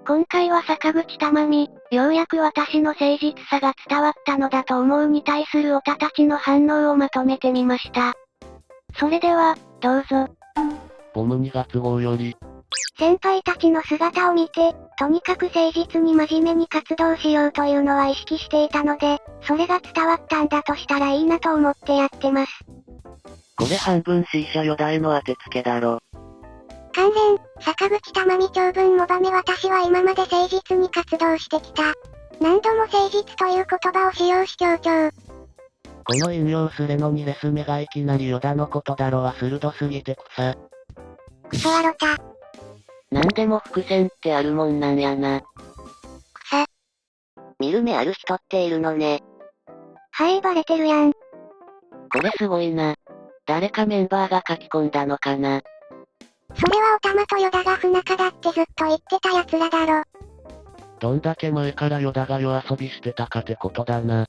今回は坂口珠美、ようやく私の誠実さが伝わったのだと思うに対するオタたちの反応をまとめてみました。それでは、どうぞ。ボム2月号より。先輩たちの姿を見て、とにかく誠実に真面目に活動しようというのは意識していたので、それが伝わったんだとしたらいいなと思ってやってます。これ半分 C 社ヨダへの当てつけだろ。関連、坂口珠美長文もばめ私は今まで誠実に活動してきた。何度も誠実という言葉を使用し強調。この引用すれの2レス目がいきなりヨダのことだろは鋭すぎて草。クソワロタ。なんでも伏線ってあるもんなんやな。草。見る目ある人っているのね。はい、バレてるやん。これすごいな。誰かメンバーが書き込んだのかな。それはおたまとヨダが不仲だってずっと言ってた奴らだろ。どんだけ前からヨダが夜遊びしてたかってことだな。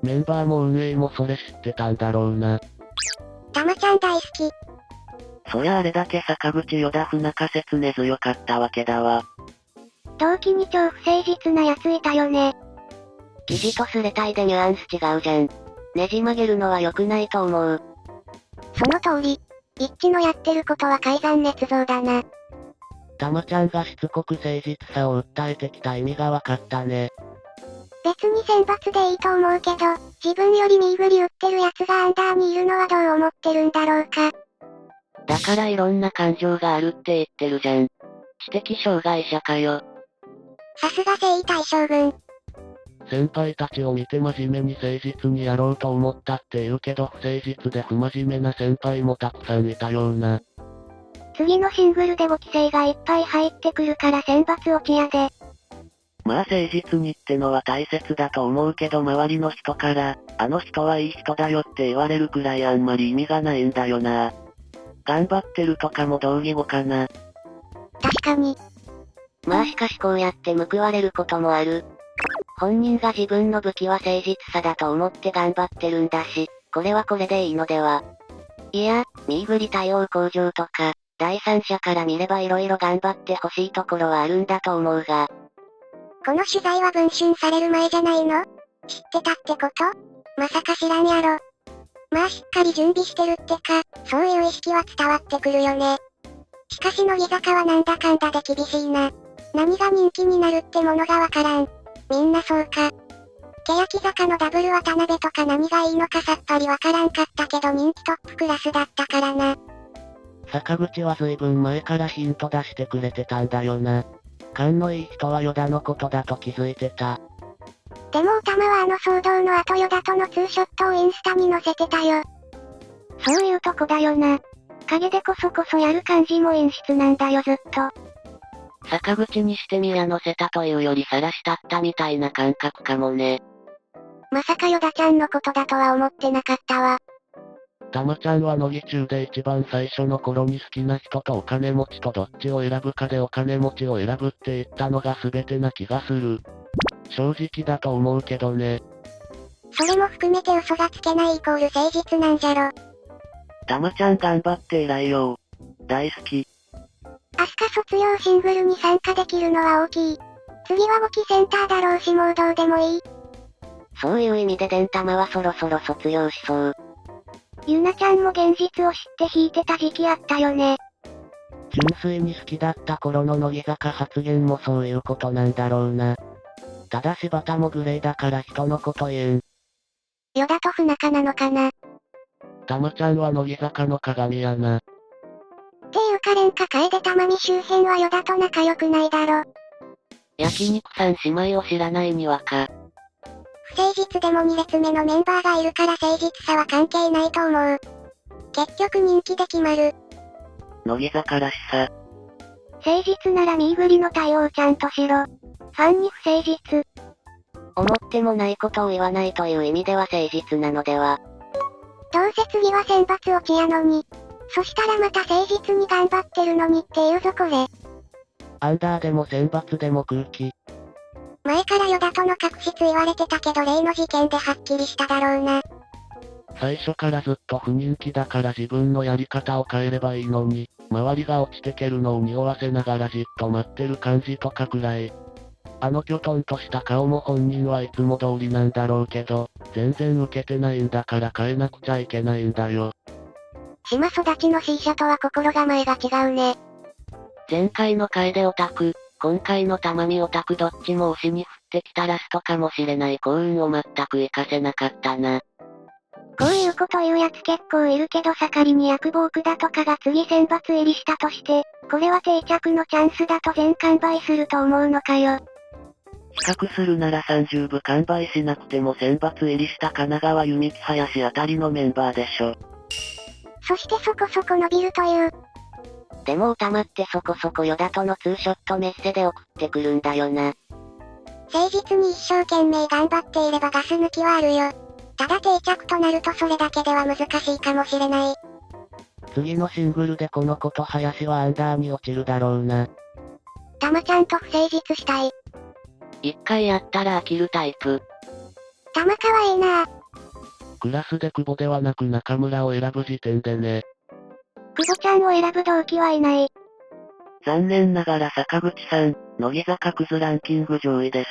メンバーも運営もそれ知ってたんだろうな。たまちゃん大好き。そりゃあれだけ坂口ヨダ不仲説根強かったわけだわ。同期に超不誠実な奴いたよね。記事とスレタイでニュアンス違うじゃん。ねじ曲げるのは良くないと思う。その通り。一致のやってることは改ざん捏造だな。たまちゃんがしつこく誠実さを訴えてきた意味がわかったね。別に選抜でいいと思うけど、自分より身振り売ってる奴がアンダーにいるのはどう思ってるんだろうか。だからいろんな感情があるって言ってるじゃん。知的障害者かよ。さすが征夷大将軍。先輩たちを見て真面目に誠実にやろうと思ったって言うけど不誠実で不真面目な先輩もたくさんいたような。次のシングルで5期生がいっぱい入ってくるから選抜落ちやで。まあ誠実にってのは大切だと思うけど周りの人から、あの人はいい人だよって言われるくらいあんまり意味がないんだよな。頑張ってるとかも同義語かな。確かに。まあしかしこうやって報われることもある。本人が自分の武器は誠実さだと思って頑張ってるんだし、これはこれでいいのでは。いや、身振り対応向上とか、第三者から見れば色々頑張ってほしいところはあるんだと思うが。この取材は文春される前じゃないの？知ってたってこと？まさか知らんやろ。まあしっかり準備してるってか、そういう意識は伝わってくるよね。しかし乃木坂はなんだかんだで厳しいな。何が人気になるってものがわからん。みんなそうか。欅坂のダブル渡辺とか何がいいのかさっぱりわからんかったけど人気トップクラスだったからな。坂口は随分前からヒント出してくれてたんだよな。勘のいい人はヨダのことだと気づいてた。でもおたまはあの騒動の後ヨダとのツーショットをインスタに載せてたよ。そういうとこだよな。陰でこそこそやる感じも演出なんだよずっと。坂口にしてみや載せたというより晒したったみたいな感覚かもね。まさかヨダちゃんのことだとは思ってなかったわ。たまちゃんは乃木中で一番最初の頃に好きな人とお金持ちとどっちを選ぶかでお金持ちを選ぶって言ったのが全てな気がする。正直だと思うけどね。それも含めて嘘がつけないイコール誠実なんじゃろ。たまちゃん頑張って偉いよ。大好き。アスカ卒業シングルに参加できるのは大きい。次は5期センターだろうしもうどうでもいい。そういう意味でデンタマはそろそろ卒業しそう。ゆなちゃんも現実を知って引いてた時期あったよね。純粋に好きだった頃の乃木坂発言もそういうことなんだろうな。ただ柴田もグレーだから人のこと言えん。ヨダと不仲なのかな。たまちゃんは乃木坂の鏡やな。っていうかレンカ楓たまみ周辺はヨダと仲良くないだろ。焼肉さん姉妹を知らないにわか。不誠実でも2列目のメンバーがいるから誠実さは関係ないと思う。結局人気で決まる。乃木坂らしさ。誠実なら身振りの対応をちゃんとしろ。ファンに不誠実。思ってもないことを言わないという意味では誠実なのでは。どうせ次は選抜落ちやのに。そしたらまた誠実に頑張ってるのにっていうぞこれ。アンダーでも選抜でも空気。前からヨダとの確執言われてたけど例の事件ではっきりしただろうな。最初からずっと不人気だから自分のやり方を変えればいいのに。周りが落ちてけるのを匂わせながらじっと待ってる感じとかくらい。あのキョトンとした顔も本人はいつも通りなんだろうけど、全然受けてないんだから変えなくちゃいけないんだよ。島育ちの C 社とは心構えが違うね。前回の楓オタク、今回の玉美オタクどっちも推しに降ってきたラストかもしれない幸運を全く活かせなかったな。こういうこと言うやつ結構いるけど盛りに薬房区だとかが次選抜入りしたとして、これは定着のチャンスだと全完売すると思うのかよ。比較するなら30部完売しなくても選抜入りした神奈川弓木林あたりのメンバーでしょ。そしてそこそこ伸びるという。でも歌まってそこそこヨダとのツーショットメッセで送ってくるんだよな。誠実に一生懸命頑張っていればガス抜きはあるよ。ただ定着となるとそれだけでは難しいかもしれない。次のシングルでこの子と林はアンダーに落ちるだろうな。たまちゃんと不誠実したい。一回やったら飽きるタイプ。たまかわええな。クラスで久保ではなく中村を選ぶ時点でね。久保ちゃんを選ぶ動機はいない。残念ながら坂口さん、乃木坂クズランキング上位です。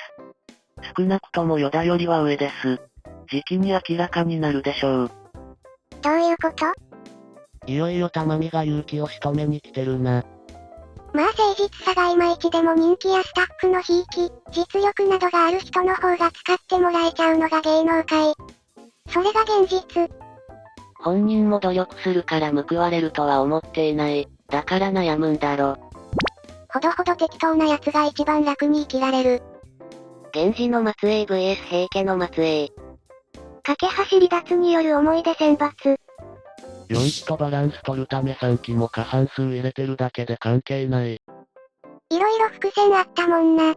少なくともヨダよりは上です。時期に明らかになるでしょう。どういうこと？いよいよ玉美が勇気を仕留めに来てるな。まあ誠実さがいまいちでも人気やスタッフのひいき、実力などがある人の方が使ってもらえちゃうのが芸能界。それが現実。本人も努力するから報われるとは思っていない。だから悩むんだろ。ほどほど適当な奴が一番楽に生きられる。源氏の末裔 vs 平家の末裔。架け橋離脱による思い出選抜。4期とバランス取るため3期も過半数入れてるだけで関係ない。いろいろ伏線あったもんな。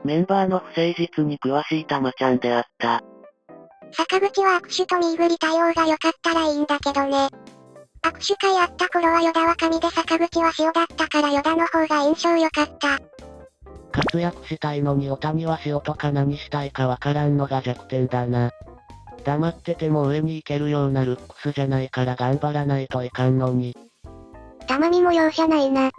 メンバーの不誠実に詳しいたまちゃんであった。坂口は握手と見ぐり対応が良かったらいいんだけどね。握手会あった頃はヨダは神で坂口は塩だったからヨダの方が印象良かった。活躍したいのにオタには塩とか何したいかわからんのが弱点だな。黙ってても上に行けるようなルックスじゃないから頑張らないといかんのに。たまみも容赦ないな。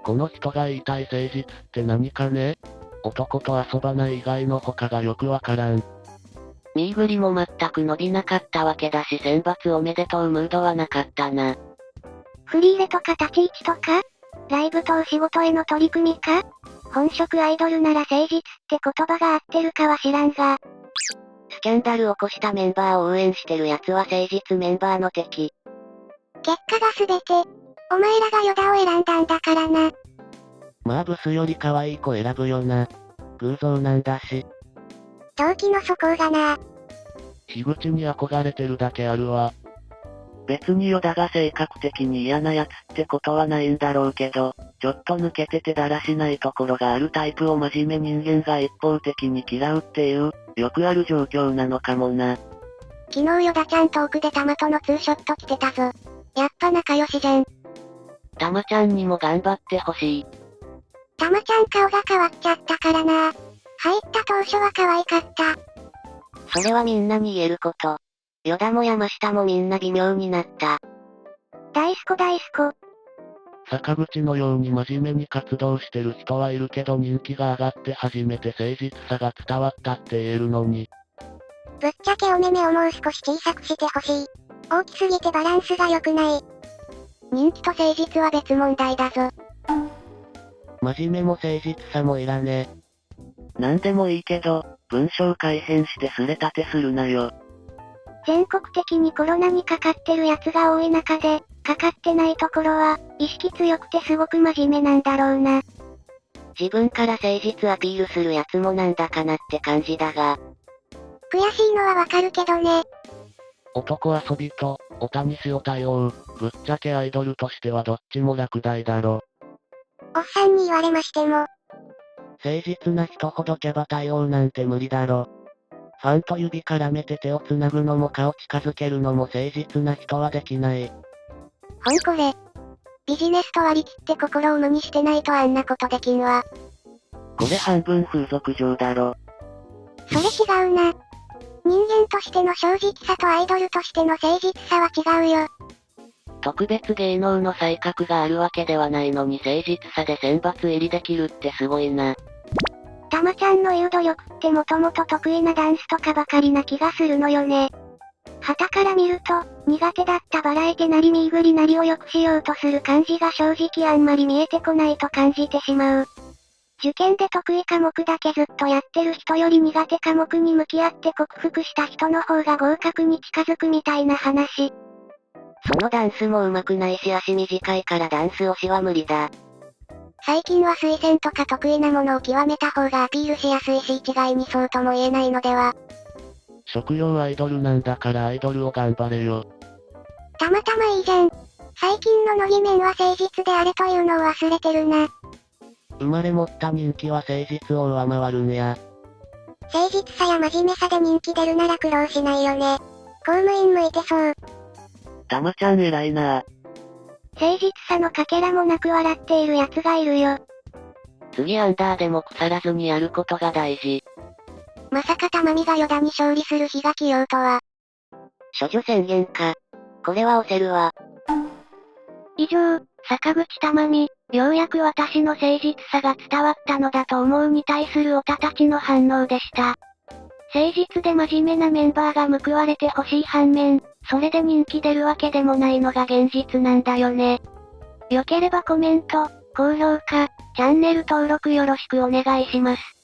この人が言いたい誠実って何かね？男と遊ばない以外の他がよくわからん。ミーグリも全く伸びなかったわけだし選抜おめでとうムードはなかったな。振り入れとか立ち位置とかライブとお仕事への取り組みか本職アイドルなら誠実って言葉が合ってるかは知らんが。スキャンダル起こしたメンバーを応援してる奴は誠実メンバーの敵。結果が全て、お前らがヨダを選んだんだからな。まあブスより可愛い子選ぶよな。偶像なんだし。動機の底がな。樋口に憧れてるだけあるわ。別にヨダが性格的に嫌なやつってことはないんだろうけど、ちょっと抜けててだらしないところがあるタイプを真面目人間が一方的に嫌うっていう、よくある状況なのかもな。昨日ヨダちゃん遠くでタマとのツーショット来てたぞ。やっぱ仲良しじゃん。たまちゃんにも頑張ってほしい。たまちゃん顔が変わっちゃったからな。入った当初は可愛かった。それはみんなに言えること。ヨダも山下もみんな微妙になった。大好大好。坂口のように真面目に活動してる人はいるけど人気が上がって初めて誠実さが伝わったって言えるのに。ぶっちゃけお目目をもう少し小さくしてほしい。大きすぎてバランスが良くない。人気と誠実は別問題だぞ。真面目も誠実さもいらねえ。なんでもいいけど、文章改変してすれ立てするなよ。全国的にコロナにかかってるやつが多い中で、かかってないところは、意識強くてすごく真面目なんだろうな。自分から誠実アピールするやつもなんだかなって感じだが。悔しいのはわかるけどね。男遊びと、オタに塩対応、ぶっちゃけアイドルとしてはどっちも落第だろ。おっさんに言われましても。誠実な人ほどキャバ対応なんて無理だろ。ファンと指絡めて手を繋ぐのも顔近づけるのも誠実な人はできない。ほんこれ。ビジネスと割り切って心を無にしてないとあんなことできんわ。これ半分風俗嬢だろ。それ違うな。人間としての正直さとアイドルとしての誠実さは違うよ。特別芸能の才覚があるわけではないのに誠実さで選抜入りできるってすごいな。たまちゃんの言う努力ってもともと得意なダンスとかばかりな気がするのよね。旗から見ると、苦手だったバラエティなりミーグリなりを良くしようとする感じが正直あんまり見えてこないと感じてしまう。受験で得意科目だけずっとやってる人より苦手科目に向き合って克服した人の方が合格に近づくみたいな話。そのダンスも上手くないし足短いからダンス推しは無理だ。最近は推薦とか得意なものを極めた方がアピールしやすいし一概にそうとも言えないのでは。職業アイドルなんだからアイドルを頑張れよ。たまたまいいじゃん。最近の乃木面は誠実であれというのを忘れてるな。生まれ持った人気は誠実を上回るんや。誠実さや真面目さで人気出るなら苦労しないよね。公務員向いてそう。たまちゃん偉いな。誠実さのかけらもなく笑っている奴がいるよ。次アンダーでも腐らずにやることが大事。まさか玉美がヨダに勝利する日が来ようとは。処女宣言か。これは押せるわ。以上、坂口珠美、ようやく私の誠実さが伝わったのだと思うに対するオタたちの反応でした。誠実で真面目なメンバーが報われてほしい反面、それで人気出るわけでもないのが現実なんだよね。よければコメント、高評価、チャンネル登録よろしくお願いします。